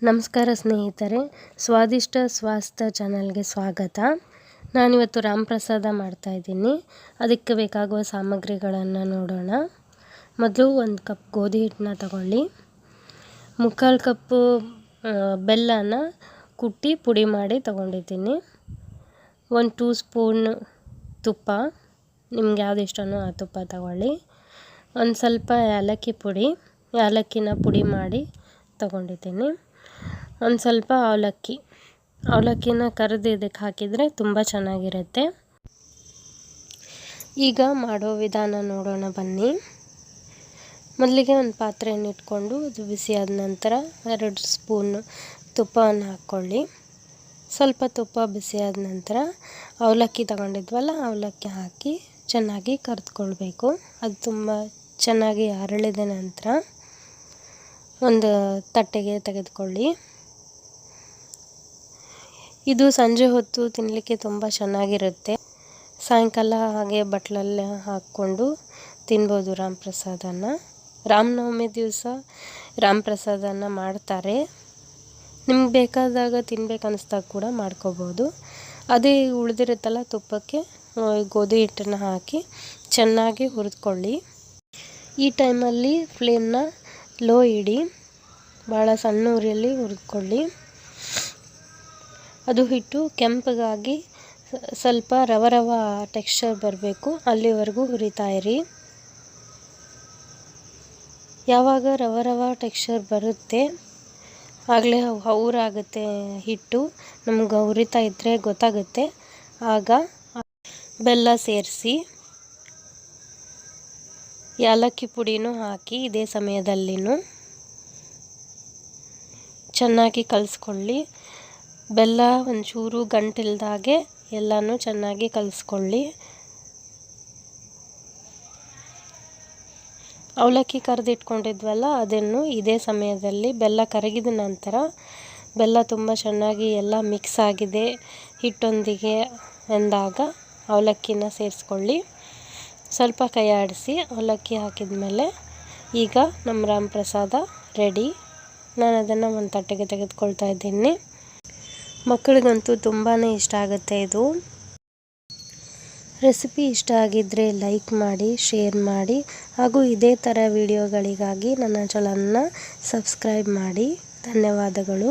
ನಮಸ್ಕಾರ ಸ್ನೇಹಿತರೆ, ಸ್ವಾದಿಷ್ಟ ಸ್ವಾಸ್ಥ್ಯ ಚಾನಲ್ಗೆ ಸ್ವಾಗತ. ನಾನಿವತ್ತು ರಾಮಪ್ರಸಾದ ಮಾಡ್ತಾಯಿದ್ದೀನಿ. ಅದಕ್ಕೆ ಬೇಕಾಗುವ ಸಾಮಗ್ರಿಗಳನ್ನು ನೋಡೋಣ. ಮೊದಲು 1 ಕಪ್ ಗೋಧಿ ಹಿಟ್ಟನ್ನ ತಗೊಳ್ಳಿ. 3/4 ಕಪ್ಪು ಬೆಲ್ಲನ ಕುಟ್ಟಿ ಪುಡಿ ಮಾಡಿ ತಗೊಂಡಿದ್ದೀನಿ. 1 2 ಸ್ಪೂನ್ ತುಪ್ಪ, ನಿಮ್ಗೆ ಯಾವ್ದು ಇಷ್ಟನೋ ಆ ತುಪ್ಪ ತಗೊಳ್ಳಿ. ಒಂದು ಸ್ವಲ್ಪ ಏಲಕ್ಕಿ ಪುಡಿ, ಏಲಕ್ಕಿನ ಪುಡಿ ಮಾಡಿ ತಗೊಂಡಿದ್ದೀನಿ. ಒಂದು ಸ್ವಲ್ಪ ಅವಲಕ್ಕಿನ ಕರೆದು ಇದಕ್ಕೆ ಹಾಕಿದರೆ ತುಂಬ ಚೆನ್ನಾಗಿರುತ್ತೆ. ಈಗ ಮಾಡೋ ವಿಧಾನ ನೋಡೋಣ ಬನ್ನಿ. ಮೊದಲಿಗೆ ಒಂದು ಪಾತ್ರೆಯನ್ನು ಇಟ್ಕೊಂಡು ಅದು ಬಿಸಿಯಾದ ನಂತರ 2 ಸ್ಪೂನ್ ತುಪ್ಪವನ್ನು ಹಾಕ್ಕೊಳ್ಳಿ. ಸ್ವಲ್ಪ ತುಪ್ಪ ಬಿಸಿಯಾದ ನಂತರ ಅವಲಕ್ಕಿ ತಗೊಂಡಿದ್ವಲ್ಲ, ಅವಲಕ್ಕಿ ಹಾಕಿ ಚೆನ್ನಾಗಿ ಕರೆದುಕೊಳ್ಬೇಕು. ಅದು ತುಂಬ ಚೆನ್ನಾಗಿ ಅರಳಿದ ನಂತರ ಒಂದು ತಟ್ಟೆಗೆ ತೆಗೆದುಕೊಳ್ಳಿ. ಇದು ಸಂಜೆ ಹೊತ್ತು ತಿನ್ನಲಿಕ್ಕೆ ತುಂಬ ಚೆನ್ನಾಗಿರುತ್ತೆ. ಸಾಯಂಕಾಲ ಹಾಗೆ ಬಟ್ಲಲ್ಲಿ ಹಾಕ್ಕೊಂಡು ತಿನ್ಬೋದು ರಾಮಪ್ರಸಾದನ. ರಾಮನವಮಿ ದಿವಸ ರಾಮಪ್ರಸಾದನ ಮಾಡ್ತಾರೆ. ನಿಮ್ಗೆ ಬೇಕಾದಾಗ ತಿನ್ಬೇಕನ್ನಿಸ್ದಾಗ ಕೂಡ ಮಾಡ್ಕೋಬೋದು. ಅದೇ ಉಳಿದಿರುತ್ತಲ್ಲ ತುಪ್ಪಕ್ಕೆ ಗೋಧಿ ಹಿಟ್ಟನ್ನು ಹಾಕಿ ಚೆನ್ನಾಗಿ ಹುರಿದುಕೊಳ್ಳಿ. ಈ ಟೈಮಲ್ಲಿ ಫ್ಲೇಮ್ನ ಲೋ ಇಡಿ, ಭಾಳ ಸಣ್ಣ ಉರಿಯಲ್ಲಿ ಹುರಿದುಕೊಳ್ಳಿ. ಅದು ಹಿಟ್ಟು ಕೆಂಪಗಾಗಿ ಸ್ವಲ್ಪ ರವ ಟೆಕ್ಸ್ಚರ್ ಬರಬೇಕು, ಅಲ್ಲಿವರೆಗೂ ಹುರಿತಾ ಇರಿ. ಯಾವಾಗ ರವ ಟೆಕ್ಸ್ಚರ್ ಬರುತ್ತೆ ಆಗಲೇ ಹೌರಾಗುತ್ತೆ ಹಿಟ್ಟು, ನಮ್ಗೆ ಹುರಿತಾ ಇದ್ದರೆ ಗೊತ್ತಾಗುತ್ತೆ. ಆಗ ಬೆಲ್ಲ ಸೇರಿಸಿ ಏಲಕ್ಕಿ ಪುಡಿನೂ ಹಾಕಿ ಇದೇ ಸಮಯದಲ್ಲಿನೂ ಚೆನ್ನಾಗಿ ಕಲಿಸ್ಕೊಳ್ಳಿ. ಬೆಲ್ಲ ಒಂಚೂರು ಗಂಟಿಲ್ದಾಗೆ ಎಲ್ಲನೂ ಚೆನ್ನಾಗಿ ಕಲಿಸ್ಕೊಳ್ಳಿ. ಅವಲಕ್ಕಿ ಕರೆದಿಟ್ಕೊಂಡಿದ್ವಲ್ಲ, ಅದನ್ನು ಇದೇ ಸಮಯದಲ್ಲಿ ಬೆಲ್ಲ ಕರಗಿದ ನಂತರ ಬೆಲ್ಲ ತುಂಬ ಚೆನ್ನಾಗಿ ಎಲ್ಲ ಮಿಕ್ಸ್ ಆಗಿದೆ ಹಿಟ್ಟೊಂದಿಗೆ ಎಂದಾಗ ಅವಲಕ್ಕಿನ ಸೇರಿಸ್ಕೊಳ್ಳಿ. ಸ್ವಲ್ಪ ಕೈ ಆಡಿಸಿ ಅವಲಕ್ಕಿ ಹಾಕಿದ ಮೇಲೆ ಈಗ ನಮ್ಮ ರಾಮಪ್ರಸಾದ ರೆಡಿ. ನಾನು ಅದನ್ನು ಒಂದು ತಟ್ಟೆಗೆ ತೆಗೆದುಕೊಳ್ತಾ ಇದ್ದೀನಿ. ಮಕ್ಕಳಿಗಂತೂ ತುಂಬಾ ಇಷ್ಟ ಆಗುತ್ತೆ ಇದು. ರೆಸಿಪಿ ಇಷ್ಟ ಆಗಿದ್ದರೆ ಲೈಕ್ ಮಾಡಿ, ಶೇರ್ ಮಾಡಿ, ಹಾಗೂ ಇದೇ ಥರ ವಿಡಿಯೋಗಳಿಗಾಗಿ ನನ್ನ ಚಾನಲ್ನ ಸಬ್ಸ್ಕ್ರೈಬ್ ಮಾಡಿ. ಧನ್ಯವಾದಗಳು.